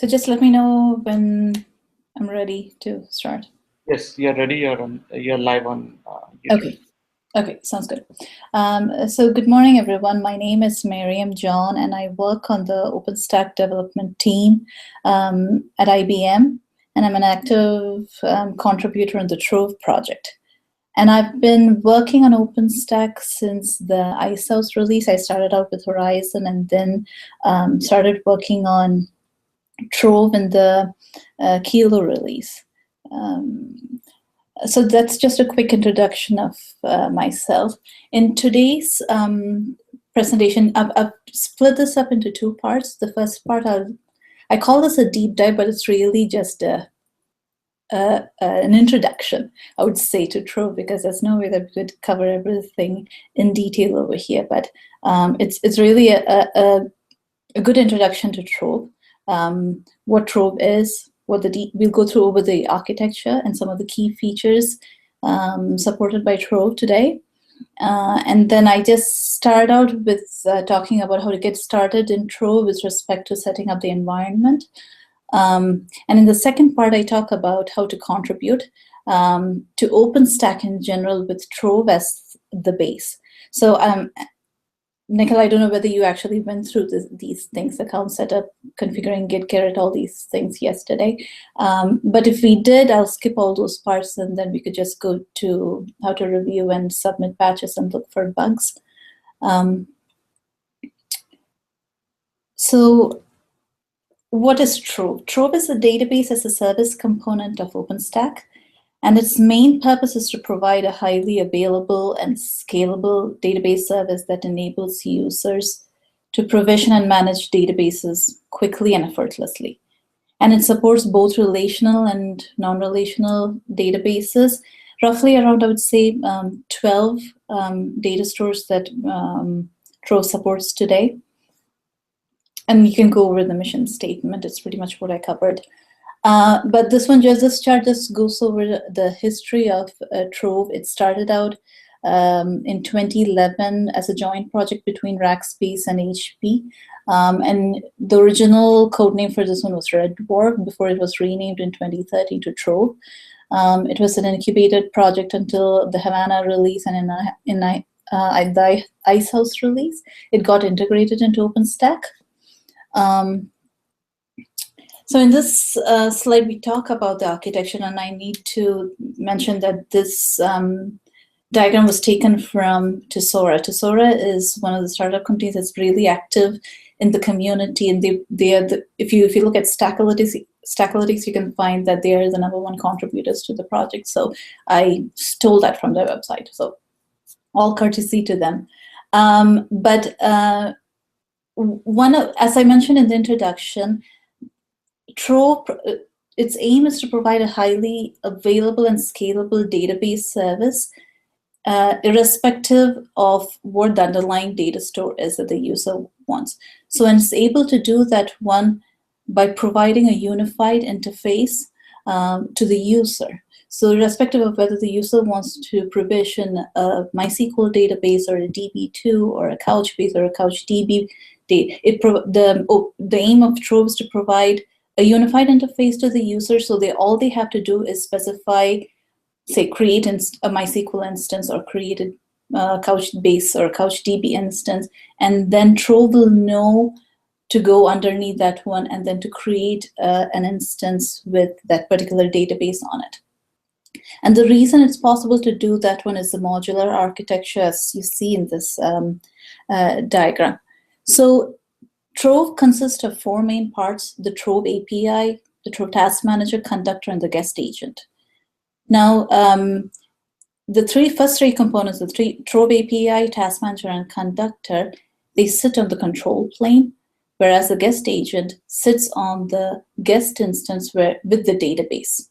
So just let me know when I'm ready to start. Yes, you're ready. You're live on YouTube. Okay, sounds good. So good morning, everyone. My name is Mariam John, and I work on the Openstack development team at IBM, and I'm an active contributor on the Trove project. And I've been working on OpenStack since the Icehouse release. I started out with Horizon and then started working on Trove in the Kilo release. So that's just a quick introduction of myself. In today's presentation, I've split this up into two parts. The first part, I call this a deep dive, but it's really just an introduction, I would say, to Trove, because there's no way that we could cover everything in detail over here. But it's really a good introduction to Trove, what Trove is, we'll go through over the architecture and some of the key features supported by Trove today. And then I just start out with talking about how to get started in Trove with respect to setting up the environment. And in the second part, I talk about how to contribute to OpenStack in general with Trove as the base. So Nikhil, I don't know whether you actually went through these things, account setup, configuring Git, Carrot, all these things yesterday. But if we did, I'll skip all those parts, and then we could just go to how to review and submit patches and look for bugs. So what is Trove? Trove is a database as a service component of OpenStack. And its main purpose is to provide a highly available and scalable database service that enables users to provision and manage databases quickly and effortlessly. And it supports both relational and non-relational databases, roughly around, I would say, 12 data stores that Trove supports today. And you can go over the mission statement. It's pretty much what I covered. But this chart just goes over the history of Trove. It started out in 2011 as a joint project between Rackspace and HP. And the original code name for this one was Red Dwarf before it was renamed in 2013 to Trove. It was an incubated project until the Havana release, and in the Icehouse release, it got integrated into OpenStack. So in this slide, we talk about the architecture, and I need to mention that this diagram was taken from Tesora. Tesora is one of the startup companies that's really active in the community, and they are if you look at Stackalytics, you can find that they are the #1 contributors to the project. So I stole that from their website. So all courtesy to them. But as I mentioned in the introduction, Trove, its aim is to provide a highly available and scalable database service, irrespective of what the underlying data store is that the user wants. So it's able to do that, one, by providing a unified interface to the user. So irrespective of whether the user wants to provision a MySQL database or a DB2 or a Couchbase or a CouchDB, the aim of Trove is to provide a unified interface to the user, so all they have to do is specify, say, create a MySQL instance or create a Couchbase or CouchDB instance, and then Trove will know to go underneath that one and then to create an instance with that particular database on it. And the reason it's possible to do that one is the modular architecture, as you see in this diagram. So Trove consists of 4 main parts: the Trove API, the Trove Task Manager, Conductor, and the Guest Agent. Now, the first three components, the Trove API, Task Manager, and Conductor, they sit on the control plane, whereas the Guest Agent sits on the guest instance with the database.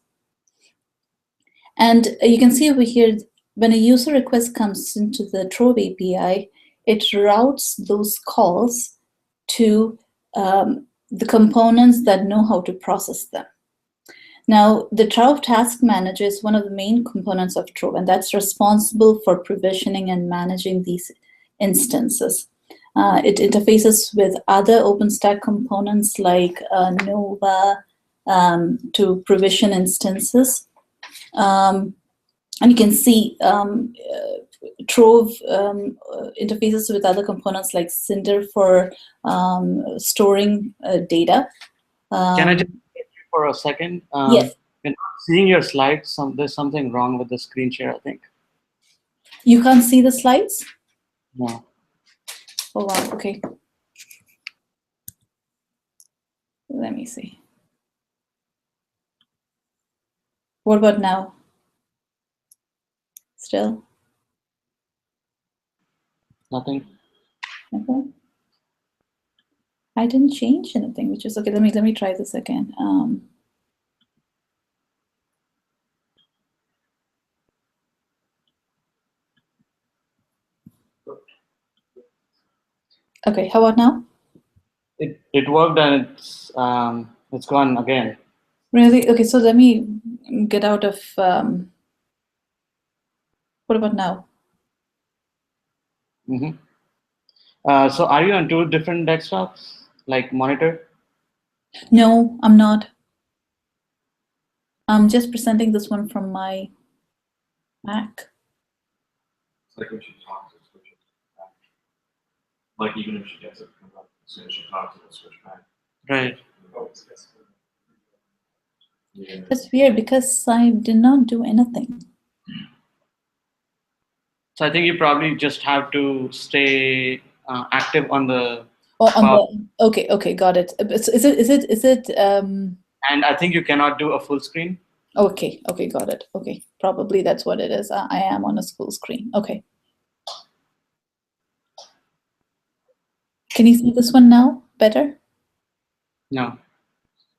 And you can see over here, when a user request comes into the Trove API, it routes those calls to the components that know how to process them. Now, the Trove Task Manager is one of the main components of Trove, and that's responsible for provisioning and managing these instances. It interfaces with other OpenStack components like Nova to provision instances. And you can see Trove interfaces with other components like Cinder for storing data. Can I just get you for a second? Yes. When I'm seeing your slides, there's something wrong with the screen share, I think. You can't see the slides? No. Oh, wow. Okay. Let me see. What about now? Still? Nothing. Okay. I didn't change anything, which is okay. Let me try this again. Okay, how about now? It worked and it's gone again. Really? Okay, so let me get out of. What about now? Mm-hmm. So are you on two different desktops, like monitor? No, I'm not. I'm just presenting this one from my Mac. It's like when she talks, it switches back. Like even if she gets it come up, as soon as she talks, it'll switch back. Right. Yeah. That's weird because I did not do anything. So I think you probably just have to stay active on the. Oh, on the okay, got it. Is it And I think you cannot do a full screen. okay, got it. Okay, probably that's what it is. I am on a full screen. Okay. Can you see this one now better? No,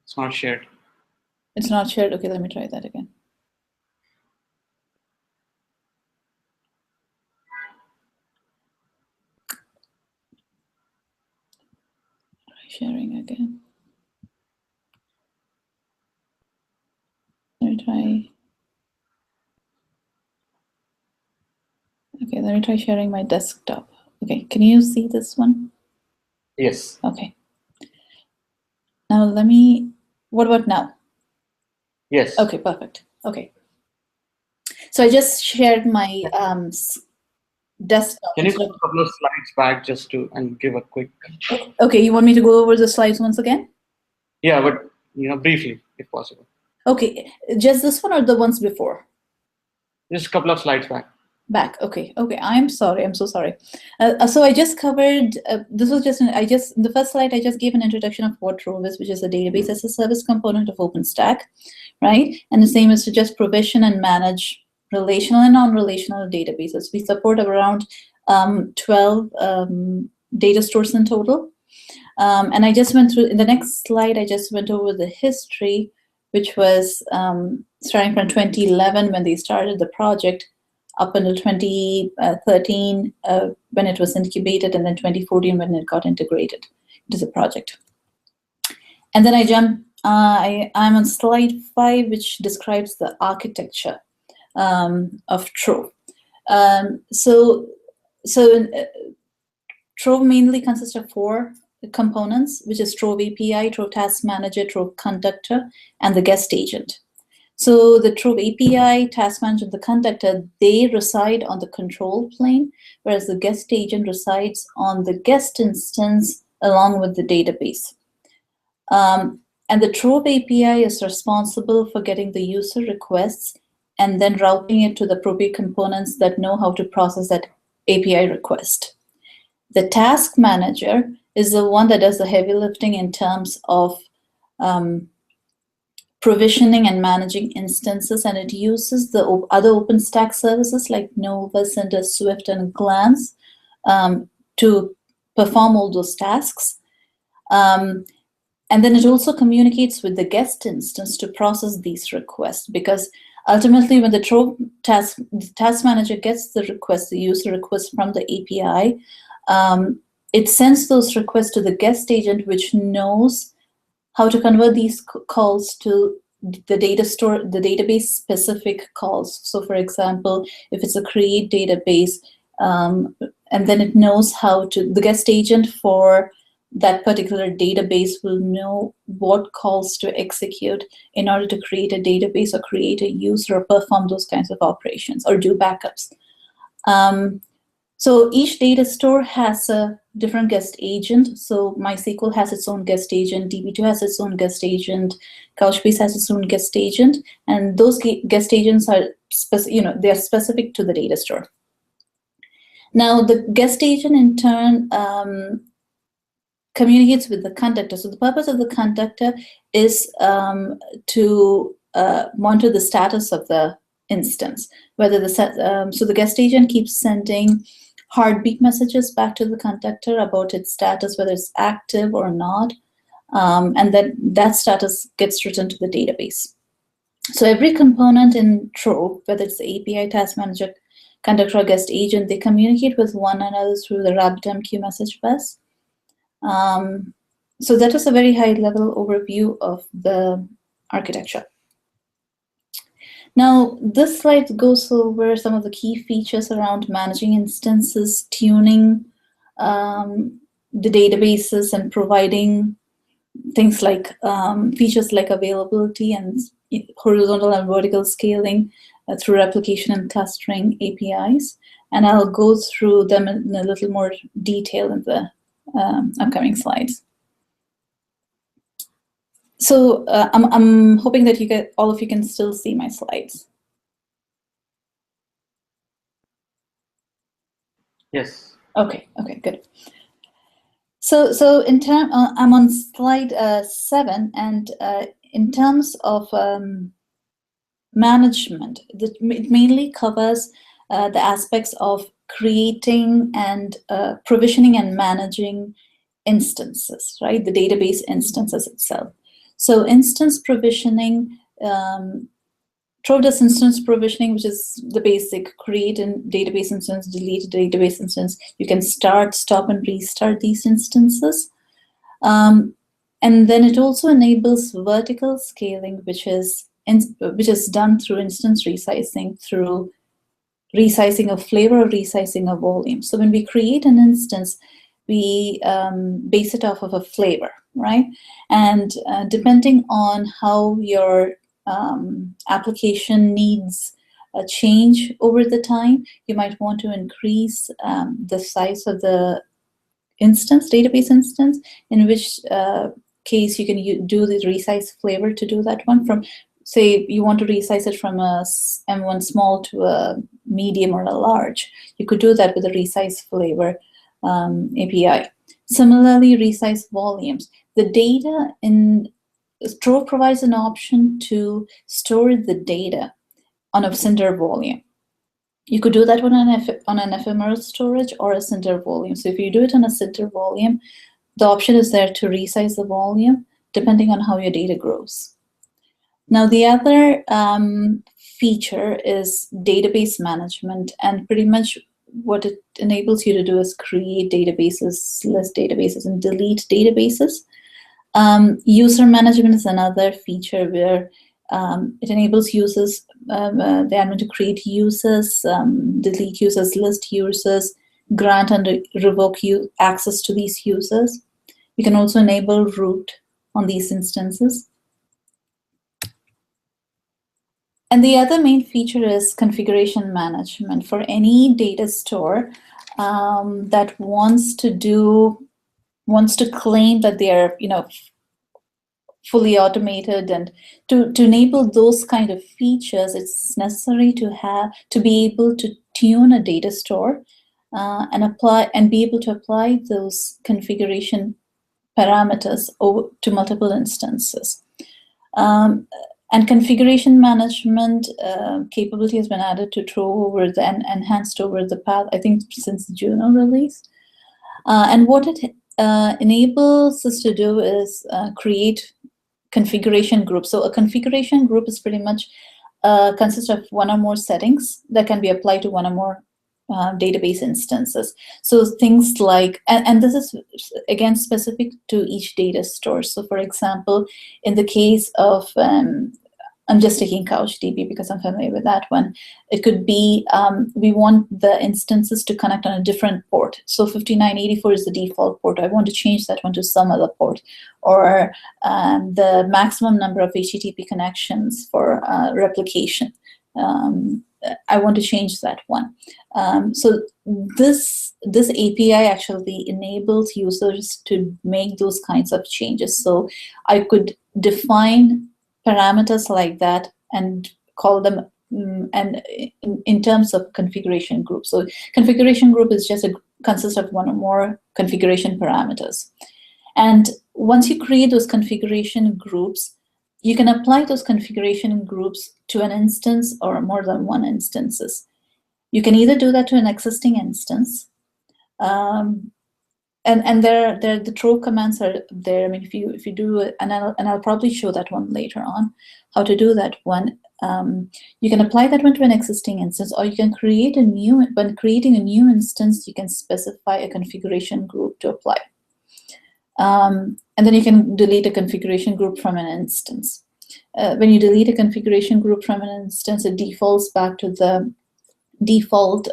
it's not shared. It's not shared. Okay, let me try that again. Try sharing again. Let me try. Okay, let me try sharing my desktop. Okay, can you see this one? Yes. Okay. Now let me, what about now? Yes. Okay, perfect. Okay. So I just shared my desktop. Can you go a couple of slides back just to and give a quick? Okay, you want me to go over the slides once again? Yeah, but briefly, if possible. Okay, just this one or the ones before? Just a couple of slides back. Back. Okay. I'm sorry. I'm so sorry. So I just covered, this was just, in the first slide, I just gave an introduction of what Trove is, which is a database as a service component of Openstack, right? And the same is to just provision and manage relational and non-relational databases. We support around 12 data stores in total. And I just went through, in the next slide, I just went over the history, which was starting from 2011 when they started the project, up until 2013 when it was incubated, and then 2014 when it got integrated into the project. And then I jump, I'm on slide 5, which describes the architecture of Trove. Trove mainly consists of 4 components, which is Trove API, Trove Task Manager, Trove Conductor, and the guest agent. So the Trove API, Task Manager, and the Conductor, they reside on the control plane, whereas the guest agent resides on the guest instance along with the database. And the Trove API is responsible for getting the user requests and then routing it to the appropriate components that know how to process that API request. The Task Manager is the one that does the heavy lifting in terms of provisioning and managing instances, and it uses the other OpenStack services like Nova, Cinder, Swift, and Glance to perform all those tasks. And then it also communicates with the guest instance to process these requests, because ultimately when the Trove task manager gets the request, the user request from the API, it sends those requests to the guest agent, which knows how to convert these calls to the data store, the database specific calls. So for example, if it's a create database, and then it knows how to, the guest agent for that particular database will know what calls to execute in order to create a database or create a user or perform those kinds of operations or do backups. So each data store has a different guest agent. So MySQL has its own guest agent, DB2 has its own guest agent, Couchbase has its own guest agent, and those guest agents are they're specific to the data store. Now the guest agent in turn communicates with the conductor. So the purpose of the conductor is to monitor the status of the instance, whether so the guest agent keeps sending heartbeat messages back to the conductor about its status, whether it's active or not, and then that status gets written to the database. So every component in Trove, whether it's the API, task manager, conductor, or guest agent, they communicate with one another through the RabbitMQ message bus. So that was a very high-level overview of the architecture. Now, this slide goes over some of the key features around managing instances, tuning the databases, and providing things like features like availability and horizontal and vertical scaling through replication and clustering APIs. And I'll go through them in a little more detail in the upcoming slides. So I'm hoping that all of you can still see my slides. Yes. Okay, good. So in I'm on slide 7, and in terms of management, it mainly covers the aspects of creating and provisioning and managing instances, right? The database instances itself. So instance provisioning, Trove does instance provisioning, which is the basic create a database instance, delete a database instance. You can start, stop, and restart these instances. And then it also enables vertical scaling, which is done through instance resizing, through resizing of flavor or resizing of volume. So when we create an instance, we base it off of a flavor, right? And depending on how your application needs a change over the time, you might want to increase the size of the instance, database instance, in which case you can do the resize flavor to do that one. From, say, you want to resize it from a M1 small to a medium or a large, you could do that with a resize flavor API. Similarly, resize volumes. The data in Trove provides an option to store the data on a cinder volume. You could do that on an ephemeral storage or a cinder volume. So if you do it on a cinder volume, the option is there to resize the volume depending on how your data grows. Now, the other feature is database management, and pretty much what it enables you to do is create databases, list databases, and delete databases. User management is another feature where it enables users, the admin, to create users, delete users, list users, grant and revoke access to these users. You can also enable root on these instances. And the other main feature is configuration management. For any data store that wants to claim that they are, fully automated, and to enable those kind of features, it's necessary to be able to tune a data store and be able to apply those configuration parameters to multiple instances. And configuration management capability has been added to Trove and enhanced over the past, I think, since the Juno release. And what it enables us to do is create configuration groups. So a configuration group is pretty much consists of one or more settings that can be applied to one or more database instances. So things like, and this is again specific to each data store. So for example, in the case of I'm just taking CouchDB because I'm familiar with that one. It could be, we want the instances to connect on a different port. So 5984 is the default port. I want to change that one to some other port. Or the maximum number of HTTP connections for replication. I want to change that one. So this API actually enables users to make those kinds of changes. So I could define parameters like that and call them and in terms of configuration group. So configuration group is just consists of one or more configuration parameters. And once you create those configuration groups, you can apply those configuration groups to an instance or more than one instances. You can either do that to an existing instance, and the Trove commands are there. I mean, if you do it, and I'll probably show that one later on, how to do that one. You can apply that one to an existing instance, or you can create a new. When creating a new instance, you can specify a configuration group to apply. And then you can delete a configuration group from an instance. When you delete a configuration group from an instance, it defaults back to the default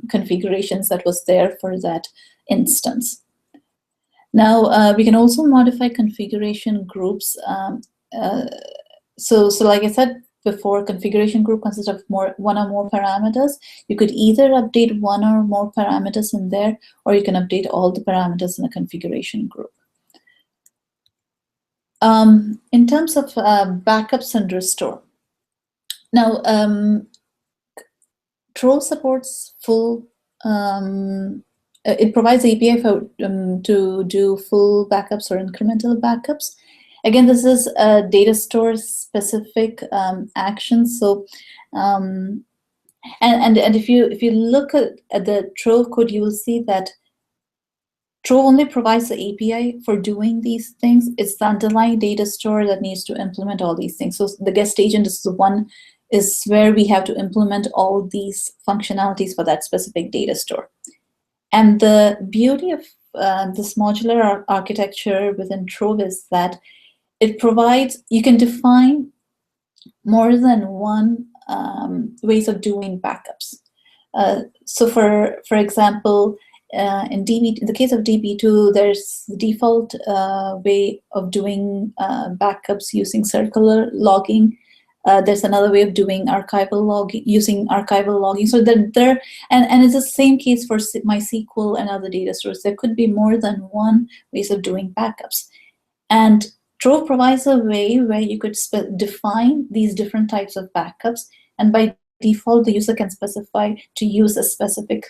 configurations that was there for that instance. Now, we can also modify configuration groups. So like I said before, configuration group consists of one or more parameters. You could either update one or more parameters in there, or you can update all the parameters in a configuration group. In terms of backups and restore. Now, Trove supports full, it provides API for, to do full backups or incremental backups. Again, this is a data store specific action. So, and if you look at the Trove code, you will see that Trove only provides the API for doing these things. It's the underlying data store that needs to implement all these things. So the guest agent is the one is where we have to implement all these functionalities for that specific data store. And the beauty of this modular architecture within Trove is that it provides, you can define more than one ways of doing backups. So for example, in the case of DB2, there's the default way of doing backups using circular logging. There's another way of doing archival logging, using archival logging. So and it's the same case for MySQL and other data stores. There could be more than one ways of doing backups. And Trove provides a way where you could define these different types of backups. And by default, the user can specify to use a specific,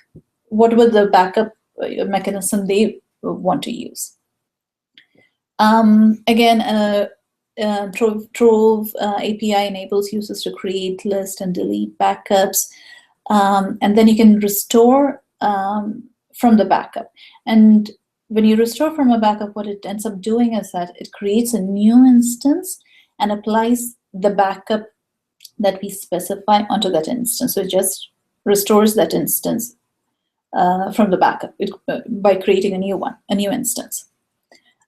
whatever the backup mechanism they want to use. Again, Trove API enables users to create, list, and delete backups. And then you can restore from the backup. And when you restore from a backup, what it ends up doing is that it creates a new instance and applies the backup that we specify onto that instance. So it just restores that instance from the backup by creating a new one, a new instance.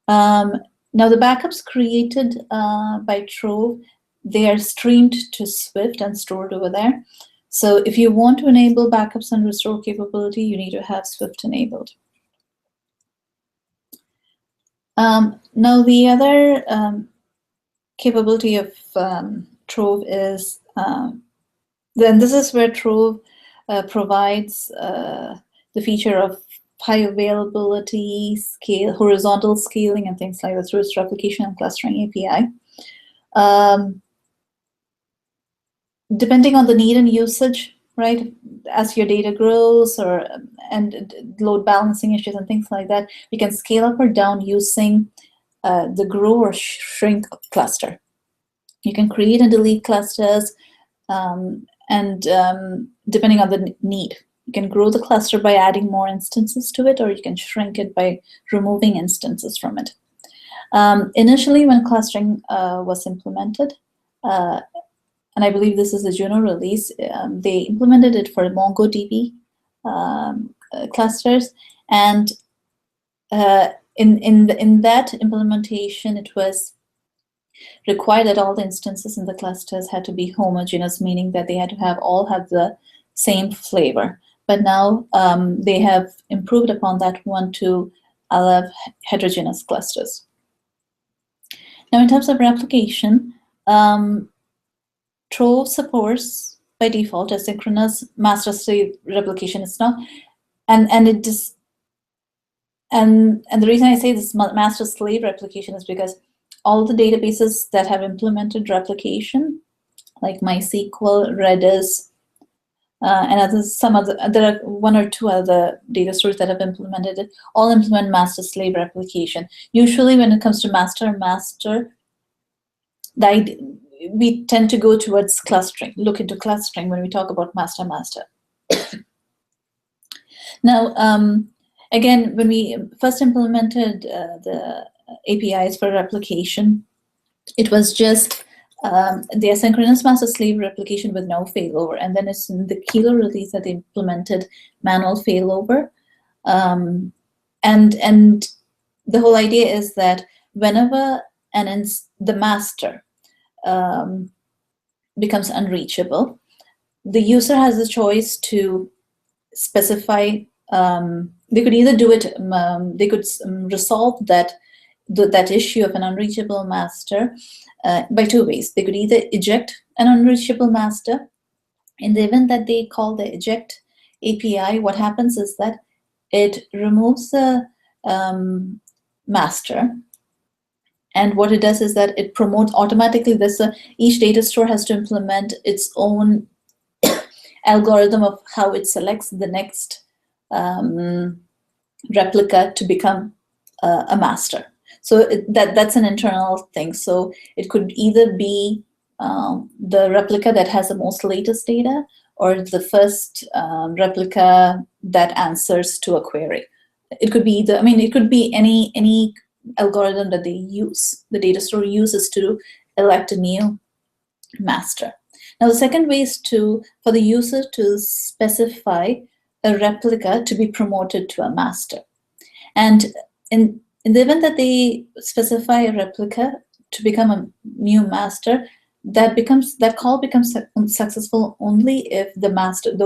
Now the backups created by Trove, they are streamed to Swift and stored over there. So if you want to enable backups and restore capability, you need to have Swift enabled. Now the other capability of Trove is, then this is where Trove provides the feature of high availability, scale, horizontal scaling, and things like that through its replication and clustering API. Depending on the need and usage, right, as your data grows and load balancing issues and things like that, we can scale up or down using the grow or shrink cluster. You can create and delete clusters, and depending on the need. You can grow the cluster by adding more instances to it, or you can shrink it by removing instances from it. Initially, when clustering was implemented, and I believe this is a Juno release, they implemented it for MongoDB clusters. And in that implementation, it was required that all the instances in the clusters had to be homogeneous, meaning that they had to all have the same flavor. But now they have improved upon that one to allow heterogeneous clusters. Now, in terms of replication, Trove supports by default asynchronous master-slave replication. It's not, and it just, and the reason I say this master-slave replication is because all the databases that have implemented replication, like MySQL, Redis, and there are one or two other data stores that have implemented it, all implement master-slave replication. Usually when it comes to master-master, we tend to go towards clustering, look into clustering when we talk about master-master. Now, again, when we first implemented the APIs for replication, it was just the asynchronous master-slave replication with no failover, and then it's in the Kilo release that they implemented manual failover. And the whole idea is that whenever the master becomes unreachable, the user has the choice to specify. They could either do it. They could resolve that issue of an unreachable master by two ways. They could either eject an unreachable master. In the event that they call the eject API, what happens is that it removes the master. And what it does is that it promotes automatically this. Each data store has to implement its own algorithm of how it selects the next replica to become a master. So that's an internal thing. So it could either be the replica that has the most latest data, or the first replica that answers to a query. It could be either. I mean, it could be any algorithm that they use. The data store uses to elect a new master. Now, the second way is for the user to specify a replica to be promoted to a master. And in the event that they specify a replica to become a new master, that call becomes successful only if the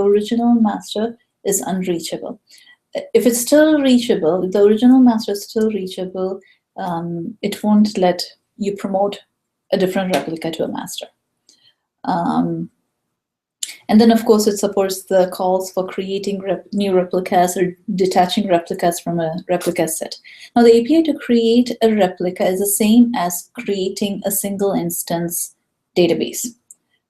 original master is unreachable. If it's still reachable, if the original master is still reachable, it won't let you promote a different replica to a master. And then, of course, it supports the calls for creating new replicas or detaching replicas from a replica set. Now, the API to create a replica is the same as creating a single instance database.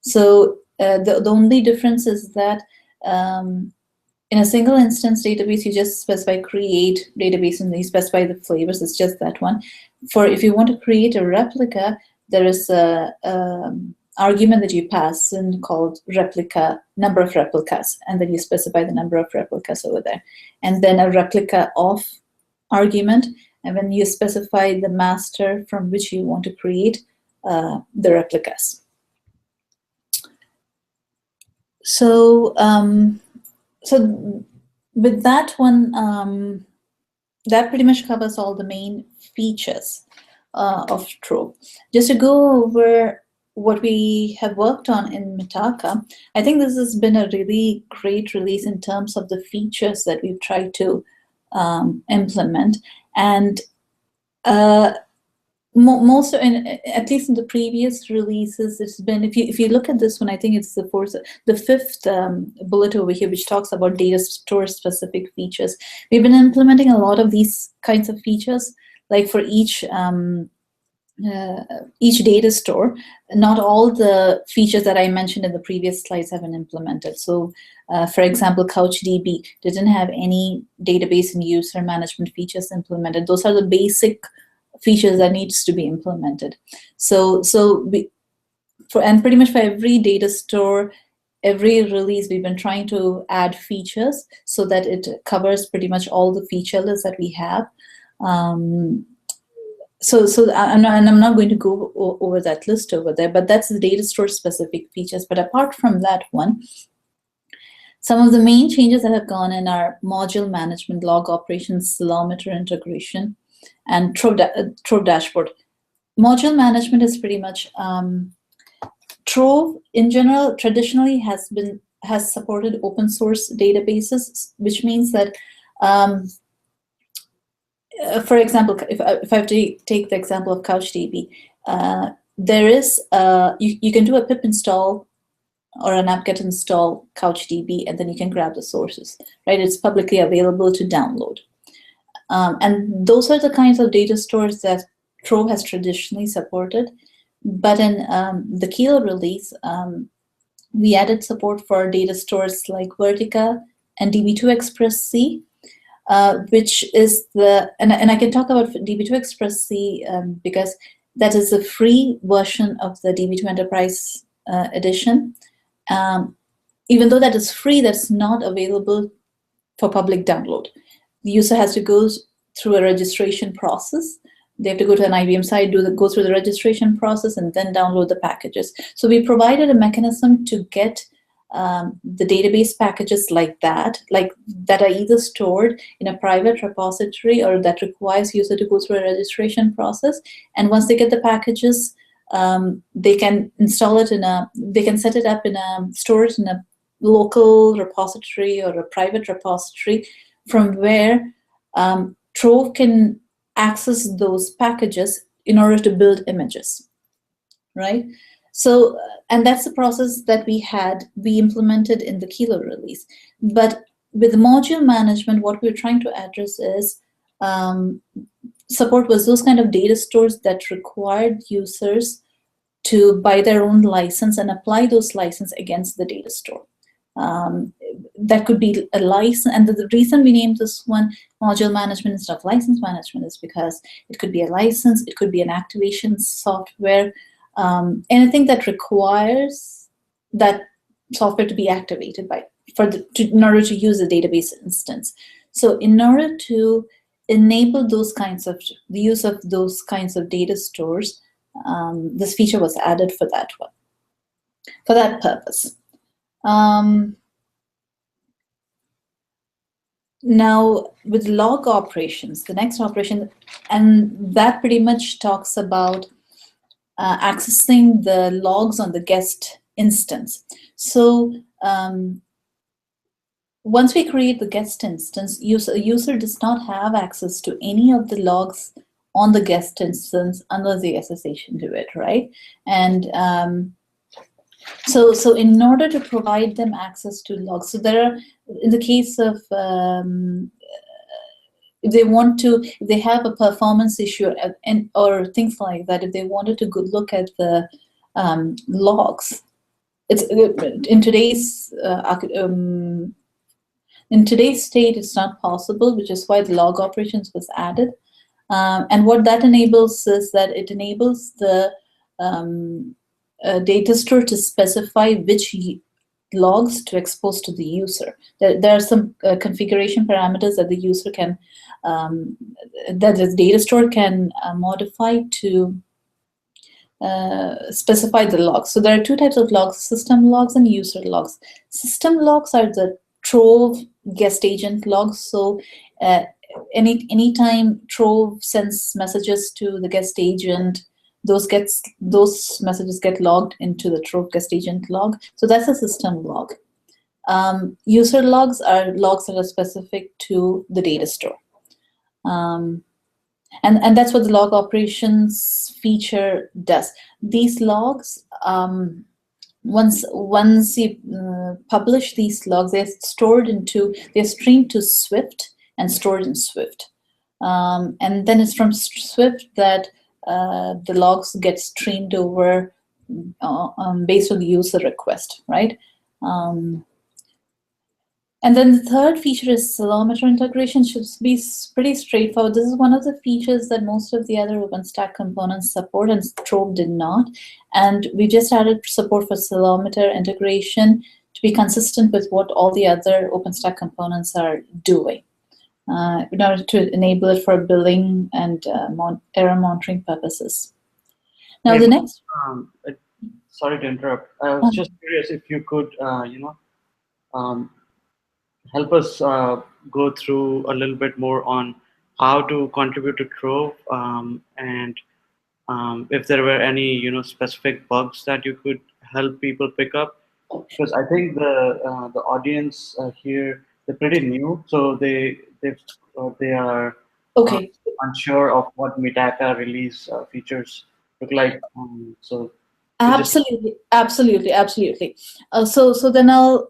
So the only difference is that in a single instance database, you just specify create database and you specify the flavors. It's just that one. If you want to create a replica, there is a argument that you pass in called replica, number of replicas, and then you specify the number of replicas over there. And then a replica of argument, and when you specify the master from which you want to create the replicas. So with that one, that pretty much covers all the main features of Trove. Just to go over what we have worked on in Mitaka, I think this has been a really great release in terms of the features that we've tried to implement. And most, at least in the previous releases, it's been, if you look at this one, I think it's the fifth bullet over here, which talks about data store specific features. We've been implementing a lot of these kinds of features, like for each data store. Not all the features that I mentioned in the previous slides have been implemented. So, for example, CouchDB didn't have any database and user management features implemented. Those are the basic features that needs to be implemented. And pretty much for every data store, every release, we've been trying to add features so that it covers pretty much all the feature lists that we have. I'm not going to go over that list over there, but that's the data store specific features. But apart from that one, some of the main changes that have gone in are module management, log operations, Ceilometer integration, and Trove dashboard. module management is pretty much Trove in general traditionally has supported open source databases, which means that for example, if I have to take the example of CouchDB, there is you can do a pip install or an apt-get install CouchDB, and then you can grab the sources, right? It's publicly available to download. And those are the kinds of data stores that Trove has traditionally supported. But in the Kilo release, we added support for data stores like Vertica and DB2 Express C, which is and I can talk about DB2 Express C because that is a free version of the DB2 Enterprise edition. Even though that is free, that's not available for public download. The user has to go through a registration process. They have to go to an IBM site, go through the registration process, and then download the packages. So we provided a mechanism to get the database packages like that are either stored in a private repository or that requires user to go through a registration process. And once they get the packages, they can install it they can set it up store it in a local repository or a private repository from where Trove can access those packages in order to build images, right? So, and that's the process that we implemented in the Kilo release. But with module management, what we're trying to address is support was those kind of data stores that required users to buy their own license and apply those license against the data store. That could be a license, and the reason we named this one module management instead of license management is because it could be a license, it could be an activation software, anything that requires that software to be activated in order to use a database instance. So in order to enable the use of those kinds of data stores, this feature was added for that purpose. Now, with log operations, the next operation, and that pretty much talks about accessing the logs on the guest instance. So once we create the guest instance, user does not have access to any of the logs on the guest instance unless they SSH into it, right? And so in order to provide them access to logs, so there are, in the case of if they have a performance issue or things like that, if they wanted to go look at the logs, it's in today's state it's not possible, which is why the log operations was added. And what that enables is that it enables the data store to specify which logs to expose to the user. There are some configuration parameters that the user can, that the data store can modify to specify the logs. So there are two types of logs: system logs and user logs. System logs are the Trove guest agent logs. So anytime Trove sends messages to the guest agent, those messages get logged into the Trove guest agent log. So that's a system log. User logs are logs that are specific to the data store. And that's what the log operations feature does. These logs, once you publish these logs, they're streamed to Swift and stored in Swift. And then it's from Swift that the logs get streamed over based on the user request, right? And then the third feature is accelerometer integration. Should be pretty straightforward. This is one of the features that most of the other Openstack components support, and Trove did not. And we just added support for accelerometer integration to be consistent with what all the other Openstack components are doing, in order to enable it for billing and error monitoring purposes. Now, the next. Sorry to interrupt. I was just curious if you could, help us go through a little bit more on how to contribute to Trove and if there were any specific bugs that you could help people pick up, because I think the audience here, they're pretty new, so they are uh, Okay. unsure of what Mitaka release features look like. So they just Absolutely, absolutely, absolutely. So then I'll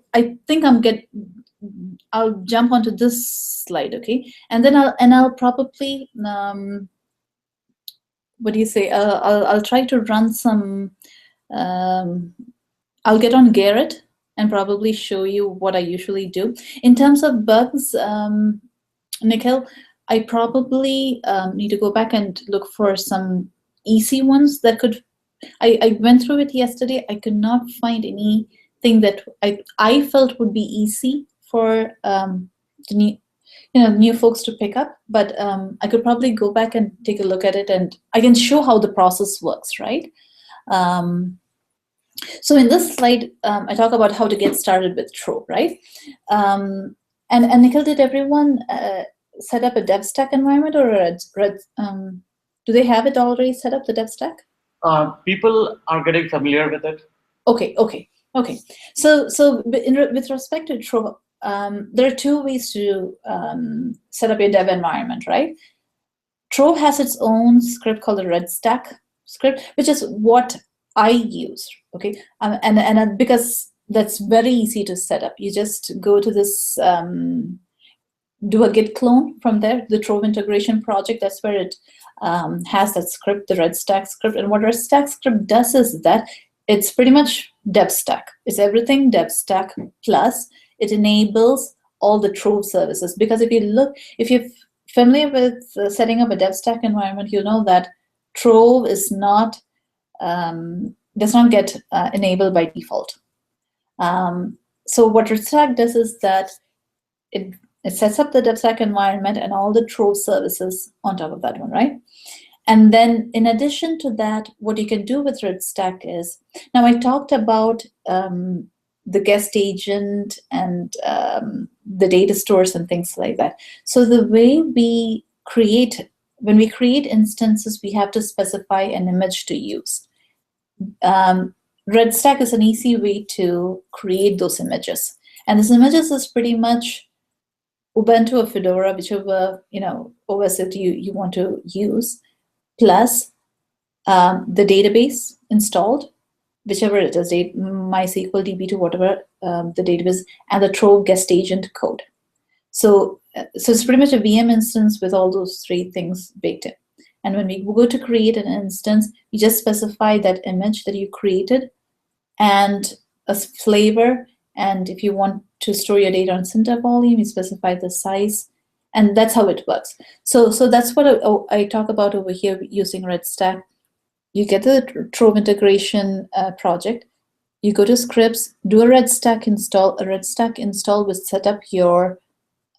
jump onto this slide, okay? And then I'll probably what do you say? I'll try to run some. Um, I'll get on Garrett and probably show you what I usually do in terms of bugs. Nikhil, I probably need to go back and look for some easy ones that could. I went through it yesterday. I could not find anything that I felt would be easy for the new folks to pick up. But I could probably go back and take a look at it, and I can show how the process works, right? So in this slide, I talk about how to get started with Trove, right? And Nikhil, did everyone set up a DevStack environment, or do they have it already set up, the DevStack? people are getting familiar with it. Okay. So with respect to Trove, there are two ways to set up your dev environment, right? Trove has its own script called the RedStack script, which is what I use. Okay, and because that's very easy to set up. You just go to this, do a git clone from there, the Trove integration project. That's where it has that script, the RedStack script. And what RedStack script does is that it's pretty much DevStack. It's everything DevStack plus it enables all the Trove services. Because if you're familiar with setting up a DevStack environment, you know that Trove is not does not get enabled by default. So what RedStack does is that it sets up the DevStack environment and all the Trove services on top of that one, right? And then in addition to that, what you can do with RedStack is, now I talked about the guest agent and the data stores and things like that. So the way when we create instances, we have to specify an image to use. RedStack is an easy way to create those images. And these images is pretty much Ubuntu or Fedora, whichever OS that you want to use, plus the database installed, whichever it is, MySQL, DB2, whatever the database, and the Trove guest agent code. So it's pretty much a VM instance with all those three things baked in. And when we go to create an instance, you just specify that image that you created and a flavor. And if you want to store your data on Cinta volume, you specify the size. And that's how it works. So that's what I talk about over here using RedStack. You get the Trove integration project. You go to scripts, do a RedStack install. A RedStack install will set up your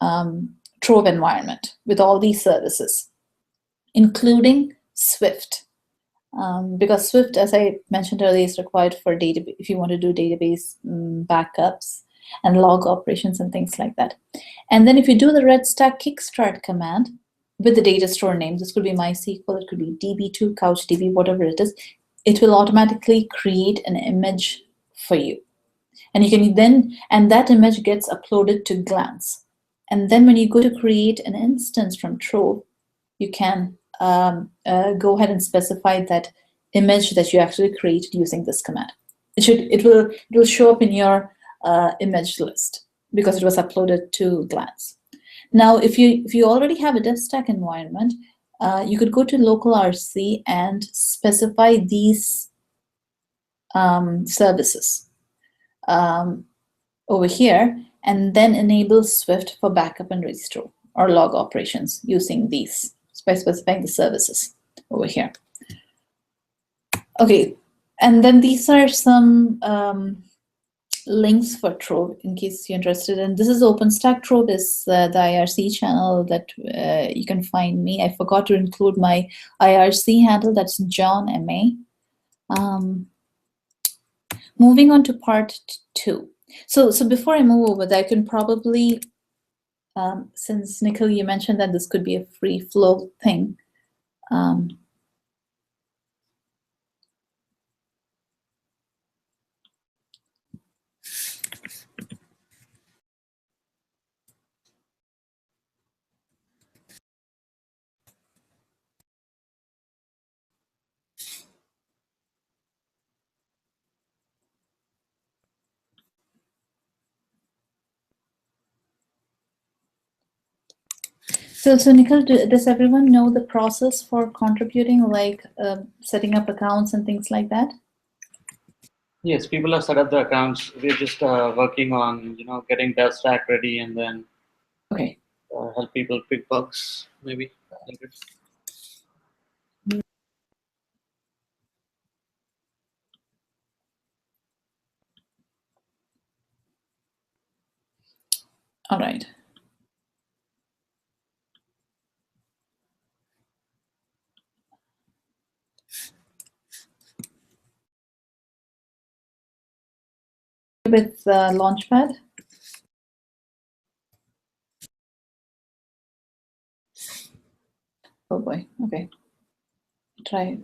Trove environment with all these services, including Swift. Because Swift, as I mentioned earlier, is required for database if you want to do database backups and log operations and things like that. And then if you do the RedStack kickstart command with the data store names, this could be MySQL, it could be DB2, CouchDB, whatever it is, it will automatically create an image for you. And you can then, and that image gets uploaded to Glance. And then when you go to create an instance from Trove, you can go ahead and specify that image that you actually created using this command. It will show up in your image list because it was uploaded to Glance. Now, if you already have a DevStack environment, you could go to local RC and specify these services over here, and then enable Swift for backup and restore or log operations using these by specifying the services over here. Okay, and then these are some links for Trove in case you're interested. And this is Openstack. Trove is the IRC channel that you can find me. I forgot to include my IRC handle. That's John MA. Moving on to part 2. So before I move over there, I can probably, since Nikhil, you mentioned that this could be a free flow thing. So Nikhil, does everyone know the process for contributing, like setting up accounts and things like that? Yes, people have set up the accounts. We're just working on, getting their stack ready and then Okay. help people pick bugs, maybe later. All right. With Launchpad. Oh boy. Okay. Try it.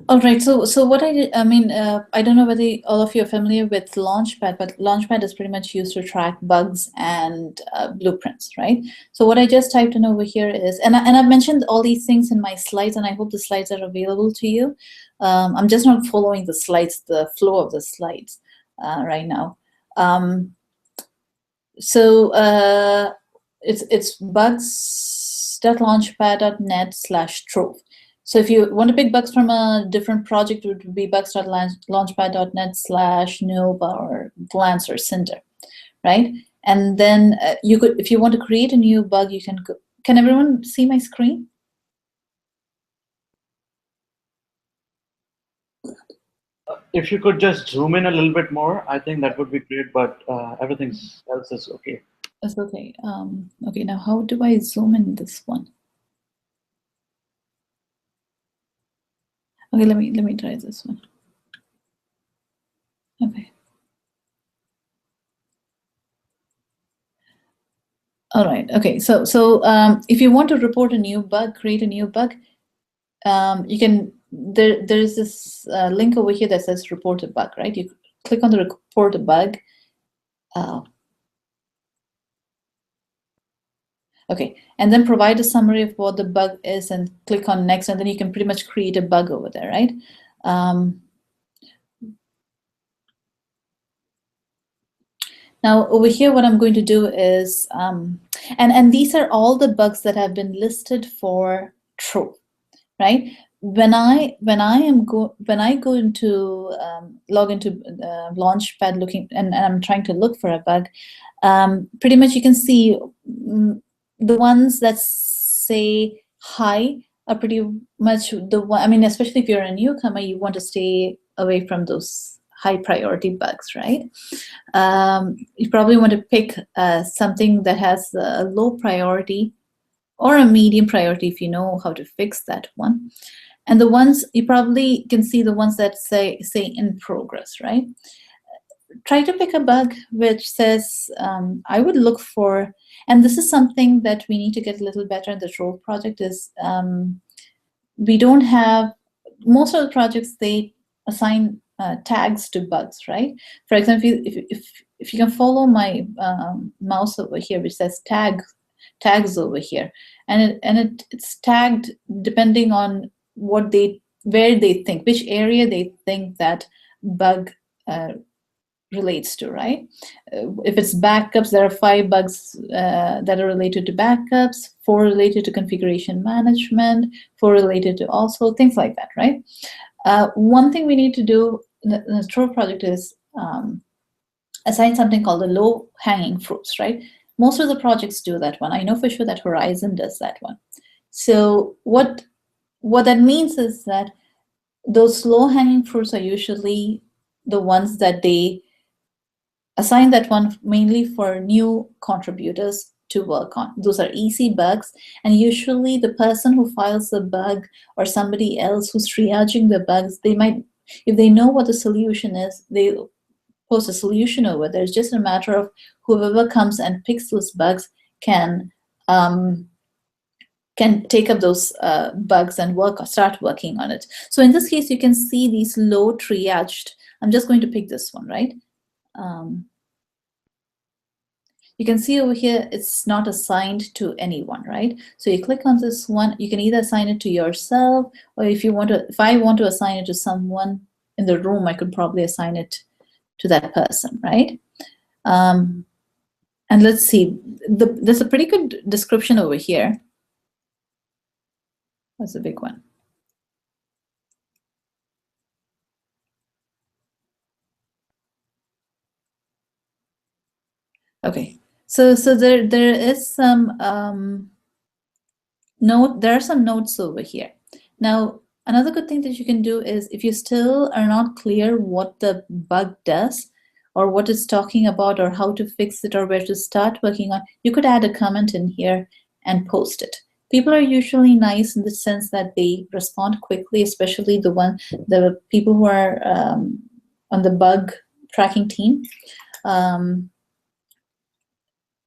All right. So what I did, I mean, I don't know whether all of you are familiar with Launchpad, but Launchpad is pretty much used to track bugs and blueprints, right? So what I just typed in over here is, and I've mentioned all these things in my slides, and I hope the slides are available to you. I'm just not following the slides, the flow of the slides right now. It's bugs.launchpad.net/trove. So if you want to pick bugs from a different project, it would be bugs.launchpad.net/nova or glance or cinder, right? And then you could, if you want to create a new bug, you can go. Can everyone see my screen? If you could just zoom in a little bit more, I think that would be great, but everything else is okay. That's okay. Okay, now how do I zoom in this one? Okay, let me try this one. Okay. All right. Okay. So if you want to report a new bug, create a new bug, you can. There's this link over here that says report a bug, right? You click on the report a bug. Okay, and then provide a summary of what the bug is, and click on next, and then you can pretty much create a bug over there, right? Now over here, what I'm going to do is, and these are all the bugs that have been listed for Trove, right? When I go into log into Launchpad looking, and I'm trying to look for a bug, pretty much you can see the ones that say hi are pretty much the one. I mean, especially if you're a newcomer, you want to stay away from those high priority bugs, right? You probably want to pick something that has a low priority or a medium priority if you know how to fix that one. And the ones, you probably can see the ones that say in progress, right? Try to pick a bug which says, I would look for, and this is something that we need to get a little better in the Trove project is, we don't have, most of the projects, they assign tags to bugs, right? For example, if you can follow my mouse over here, which says tags over here, and it's tagged depending on what where they think, which area they think that bug relates to, right? If it's backups, there are 5 bugs that are related to backups, 4 related to configuration management, 4 related to also things like that, right? One thing we need to do in the Trove project is assign something called the low-hanging fruits, right? Most of the projects do that one. I know for sure that Horizon does that one. So what that means is that those low-hanging fruits are usually the ones that they assign that one mainly for new contributors to work on. Those are easy bugs, and usually the person who files the bug or somebody else who's triaging the bugs, they might, if they know what the solution is, they post a solution over there. It's just a matter of whoever comes and picks those bugs can take up those bugs and start working on it. So in this case, you can see these low triaged. I'm just going to pick this one, right? You can see over here, it's not assigned to anyone, right? So you click on this one, you can either assign it to yourself, or if I want to assign it to someone in the room, I could probably assign it to that person, right? And let's see, there's a pretty good description over here. That's a big one. Okay, so there is some there are some notes over here. Now, another good thing that you can do is, if you still are not clear what the bug does, or what it's talking about, or how to fix it, or where to start working on, you could add a comment in here and post it. People are usually nice in the sense that they respond quickly, especially the people who are on the bug tracking team.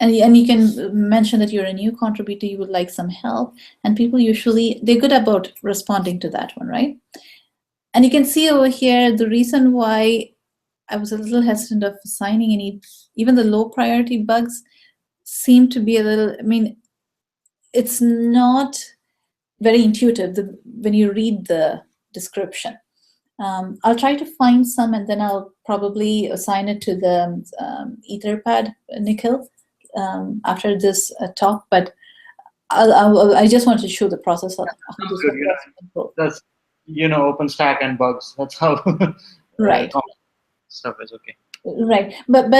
And you can mention that you're a new contributor, you would like some help, and people usually, they're good about responding to that one, right? And you can see over here, the reason why I was a little hesitant of assigning any, even the low priority bugs seem to be a little, I mean, it's not very intuitive when you read the description. I'll try to find some, and then I'll probably assign it to the Etherpad, Nikhil, after this talk, but I just wanted to show the process of this. That's, OpenStack and bugs. That's how right. Stuff is okay. Right, but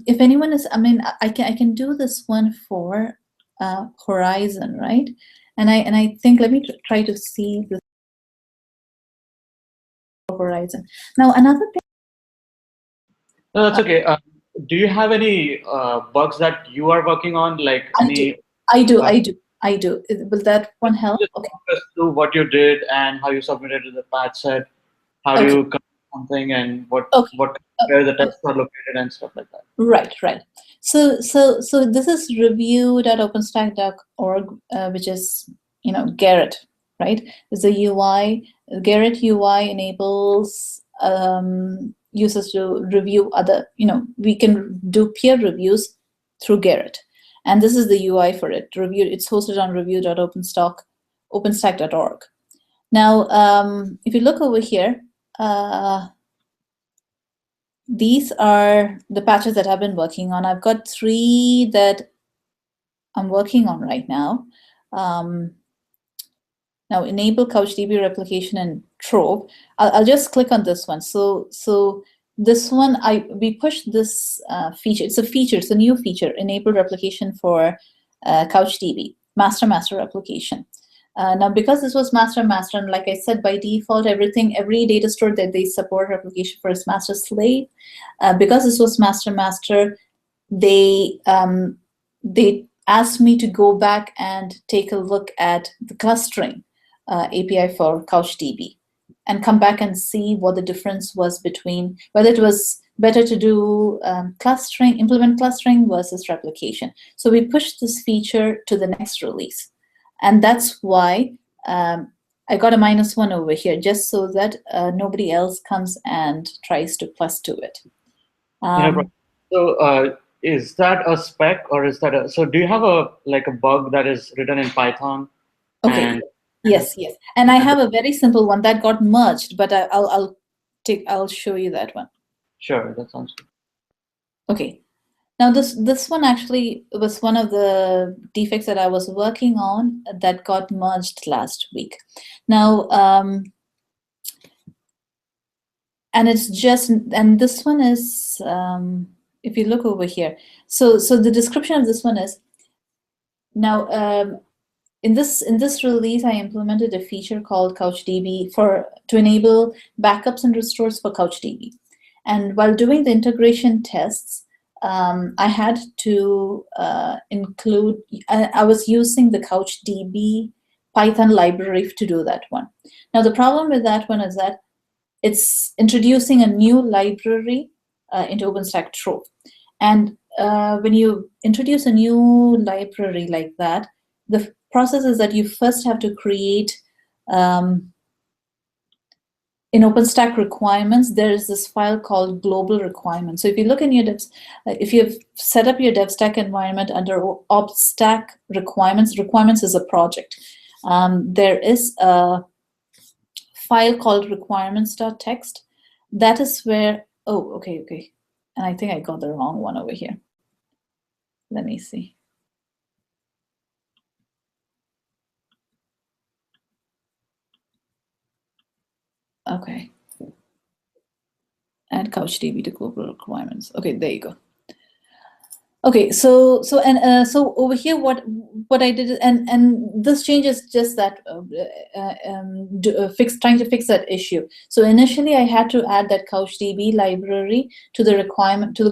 if anyone is, I mean, I can do this one for Horizon, right? And I think, let me try to see the Horizon. Now, another thing. No, that's okay. Do you have any bugs that you are working on? Like I do. Will that one help? Just okay. Walk us through what you did and how you submitted to the patch set. How do you come something, and where the tests are located and stuff like that. Right. So this is review.openstack.org, which is Garrett, right? It's the UI. Garrett UI enables users to review other. We can do peer reviews through Garrett, and this is the UI for it. Review. It's hosted on review.openstack.org. Now, if you look over here. These are the patches that I've been working on. I've got 3 that I'm working on right now. Now, enable CouchDB replication in Trove. I'll just click on this one. So this one, we pushed this feature. It's a feature. It's a new feature. Enable replication for CouchDB, master replication. Now, because this was master, and like I said, by default, every data store that they support replication for is master slave. Because this was master, they asked me to go back and take a look at the clustering API for CouchDB and come back and see what the difference was between whether it was better to do implement clustering versus replication. So we pushed this feature to the next release. And that's why I got a -1 over here, just so that nobody else comes and tries to plus to it. So is that a spec, or is that so do you have a bug that is written in Python? Okay. Yes. And I have a very simple one that got merged, but I'll show you that one. Sure, that sounds good. Okay. Now, this one actually was one of the defects that I was working on that got merged last week. Now, and this one is, if you look over here, so the description of this one is, now, in this release, I implemented a feature called CouchDB to enable backups and restores for CouchDB. And while doing the integration tests, I had to include, I was using the CouchDB Python library to do that one. Now, the problem with that one is that it's introducing a new library into OpenStack Trove. And when you introduce a new library like that, the process is that you first have to create in OpenStack requirements, there is this file called global requirements. So if you look in your if you've set up your DevStack environment under OpenStack requirements, requirements is a project. There is a file called requirements.txt. that is where, oh, okay. And I think I got the wrong one over here. Let me see. Okay. Add CouchDB to global requirements. Okay, there you go. Okay, so over here, what I did, and this change is just that trying to fix that issue. So initially, I had to add that CouchDB library to the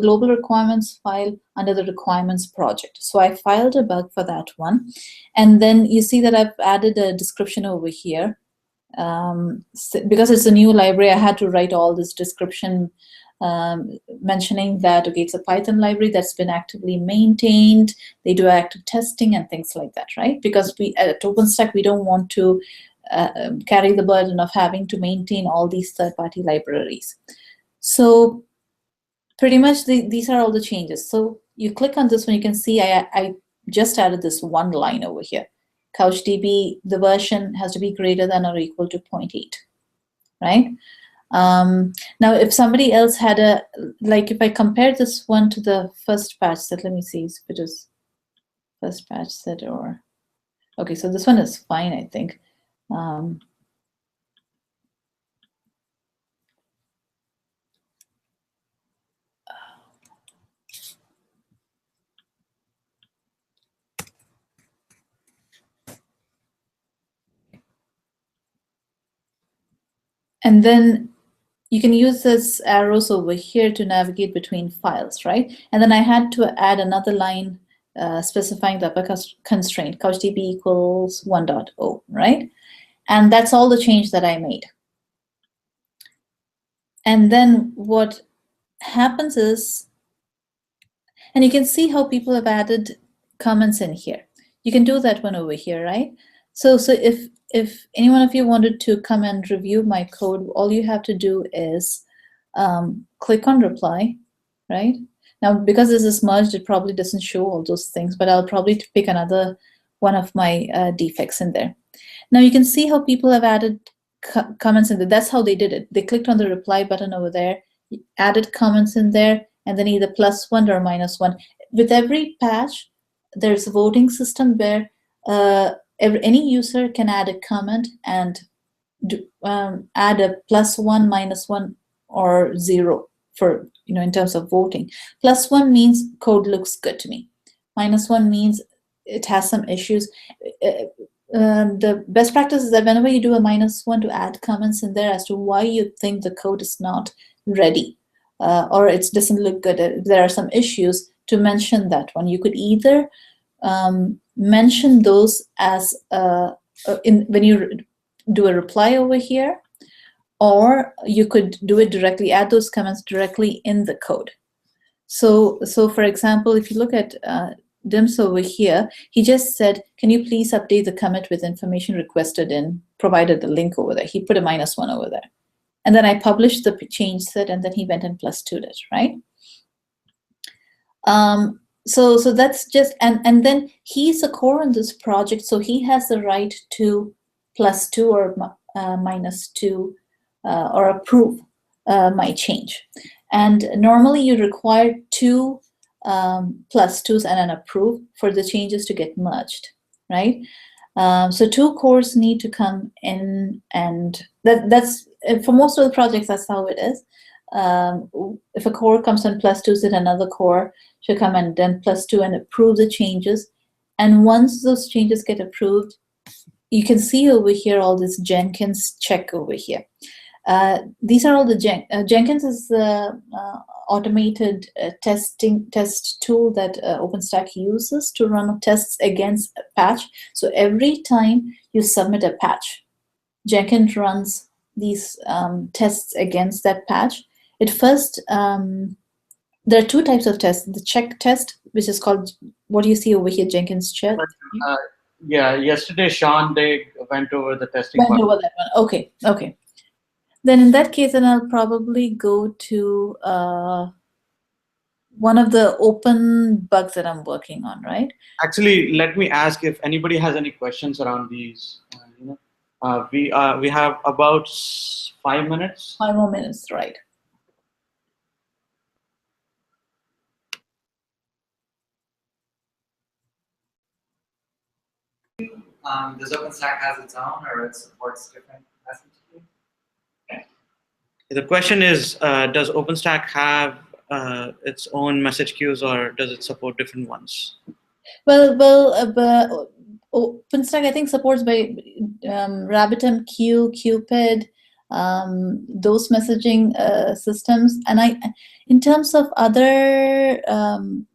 global requirements file under the requirements project. So I filed a bug for that one, and then you see that I've added a description over here. Because it's a new library, I had to write all this description mentioning that, okay, it's a Python library that's been actively maintained, they do active testing and things like that, right? Because we at OpenStack, we don't want to carry the burden of having to maintain all these third-party libraries. So pretty much these are all the changes. So you click on this one, you can see I just added this one line over here. CouchDB, the version has to be greater than or equal to 0.8, right? Now, if somebody else had if I compare this one to the first patch set, let me see if it is first patch set or, okay, so this one is fine, I think. And then you can use this arrows over here to navigate between files, right? And then I had to add another line specifying the upper constraint, CouchDB equals 1.0, right? And that's all the change that I made. And then what happens is, and you can see how people have added comments in here. You can do that one over here, right? So if any one of you wanted to come and review my code, all you have to do is click on reply, right? Now, because this is merged, it probably doesn't show all those things, but I'll probably pick another one of my defects in there. Now you can see how people have added comments in there. That's how they did it. They clicked on the reply button over there, added comments in there, and then either +1 or -1. With every patch, there's a voting system where any user can add a comment and add a +1, -1, or 0 for, in terms of voting. +1 means code looks good to me. -1 means it has some issues. The best practice is that whenever you do a -1, to add comments in there as to why you think the code is not ready or it doesn't look good. There are some issues, to mention that one. You could either mention those as when you do a reply over here, or you could do it directly, add those comments directly in the code. So for example, if you look at Dims over here, he just said, can you please update the commit with information requested in, provided the link over there. He put a -1 over there. And then I published the change set, and then he went and +2'd it, right? So that's just, and then he's a core in this project, so he has the right to +2 or -2 or approve my change. And normally you require 2 +2s and an approve for the changes to get merged, right? So 2 cores need to come in, and that's for most of the projects, that's how it is. If a core comes in +2s, then another core should come and then +2 and approve the changes. And once those changes get approved, you can see over here all this Jenkins check over here. These are all the Jenkins is the automated test tool that OpenStack uses to run tests against a patch. So every time you submit a patch, Jenkins runs these tests against that patch. It first, there are 2 types of tests. The check test, which is called, what do you see over here, Jenkins check? Yeah, yesterday Sean, they went over the testing part. Went over that one. Okay. Then in that case, then I'll probably go to one of the open bugs that I'm working on, right? Actually, let me ask if anybody has any questions around these. We have about 5 minutes. 5 more minutes, right? Does Openstack has its own, or it supports different message queues? The question is, does OpenStack have its own message queues, or does it support different ones? But OpenStack, I think, supports by RabbitMQ, Cupid, those messaging systems. And in terms of other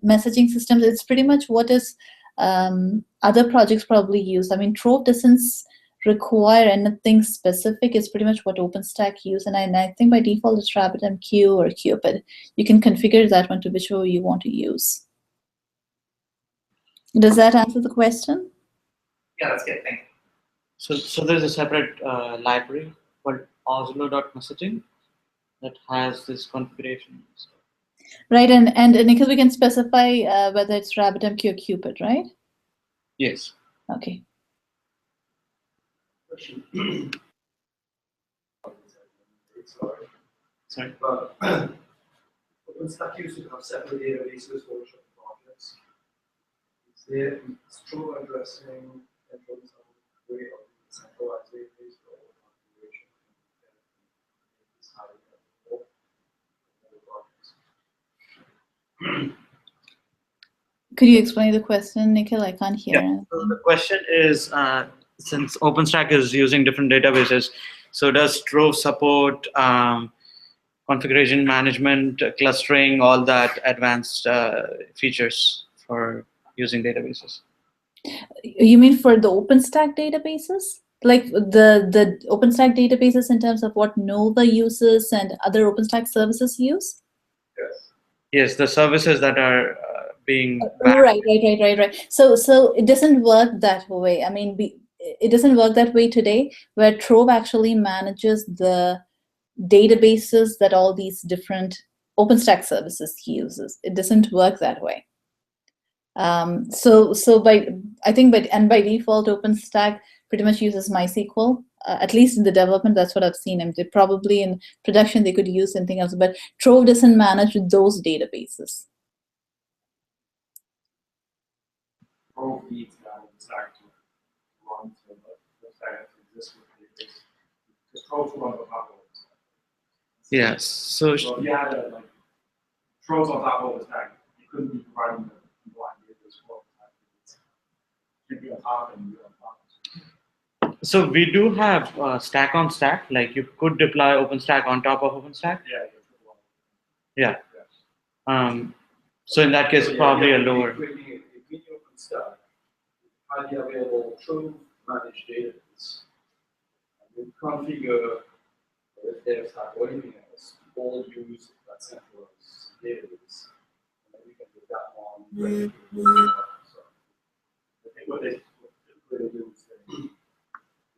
messaging systems, it's pretty much what is other projects probably use. I mean, Trove doesn't require anything specific. It's pretty much what OpenStack use, and I think by default it's RabbitMQ or Cupid. You can configure that one to whichever you want to use. Does that answer the question? Yeah, that's good. Thank you. So there's a separate library called Oslo.messaging that has this configuration. Right, and Nikhil, we can specify whether it's RabbitMQ or Cupid, right? Yes. Okay. Sorry. But OpenStack used to have separate databases for different projects. Is Trove addressing in terms of way of centralized database or configuration is highly available for projects? Could you explain the question, Nikhil? I can't hear. Yeah. So the question is, since OpenStack is using different databases, so does Trove support configuration management, clustering, all that advanced features for using databases? You mean for the OpenStack databases? Like the OpenStack databases in terms of what Nova uses and other OpenStack services use? Yes. Yes, the services that are being Right. So it doesn't work that way. I mean, it doesn't work that way today, where Trove actually manages the databases that all these different OpenStack services uses. It doesn't work that way. So by default, OpenStack pretty much uses MySQL. At least in the development, that's what I've seen. And they probably in production they could use something else, but Trove doesn't manage those databases. Trove needs that OpenStack to run to the OpenStack that exists with the database. Because Trove's run on top of OpenStack. Yes. So if you had Trove's on top of OpenStack, you couldn't be providing the blind database for OpenStack. You'd be on top and you'd be on top. So we do have stack on stack, like you could deploy OpenStack on top of OpenStack. Yeah. Yeah. So in that case, probably a lower. Creating a OpenStack, highly available Trove managed database. And you configure with DevStack or anything else, all use that centralized database. And then you can do that one. So I think what they do is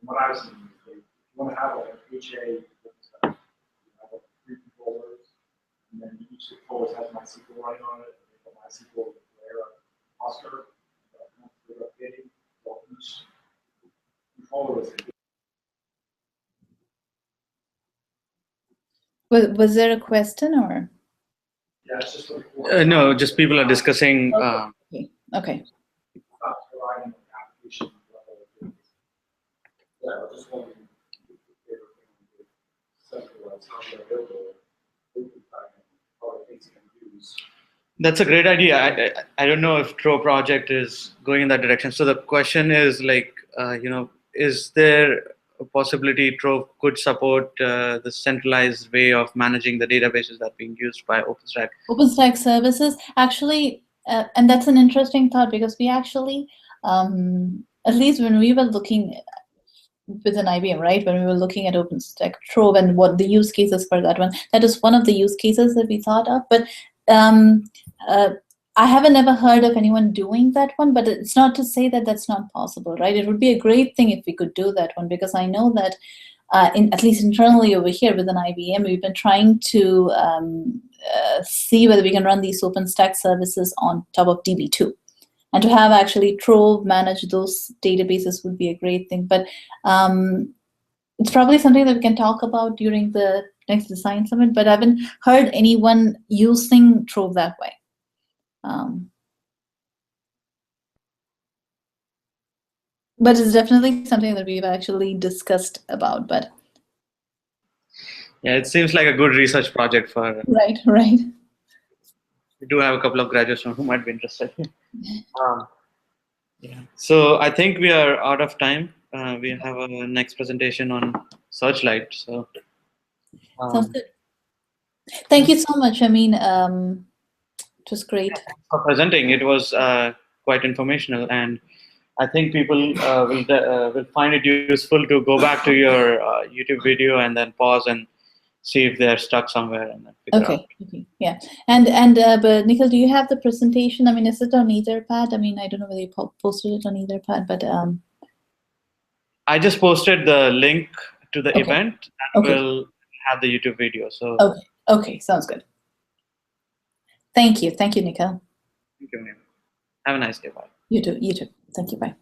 what I've seen is you want to have like an HA OpenStack. You have like 3 controllers, and then each controller has MySQL running on it. And they MySQL layer cluster, updating. So each controller is Was there a question or? yeah, it's just like No, just people are discussing. Okay. providing an application level. Yeah, I just wanted to centralize how they're available, how things can use. That's a great idea. I don't know if Trove project is going in that direction. So the question is like, is there a possibility Trove could support the centralized way of managing the databases that are being used by OpenStack? OpenStack services, actually, and that's an interesting thought because we actually, at least when we were looking within IBM, right, when we were looking at OpenStack Trove and what the use cases for that one, that is one of the use cases that we thought of. But I haven't ever heard of anyone doing that one, but it's not to say that that's not possible, right? It would be a great thing if we could do that one, because I know that at least internally over here within IBM, we've been trying to see whether we can run these OpenStack services on top of DB2. And to have actually Trove manage those databases would be a great thing. But it's probably something that we can talk about during the next design summit, but I haven't heard anyone using Trove that way. But it's definitely something that we've actually discussed about. But Yeah, it seems like a good research project for. right. We do have a couple of graduates who might be interested. Um, yeah. So I think we are out of time. We have a next presentation on Searchlight. So Sounds good. Thank you so much. I mean, it was great. for presenting, it was quite informational, and I think people will find it useful to go back to your YouTube video and then pause and see if they're stuck somewhere and then figure out. Okay, yeah. And but Nikhil, do you have the presentation? I mean, is it on Etherpad? I mean, I don't know whether you posted it on Etherpad, but I just posted the link to the Okay. event and Okay. will have the YouTube video. So Okay, sounds good. Thank you, Nikhil. thank you, Mariam. Have a nice day. Bye. You too. Thank you. Bye.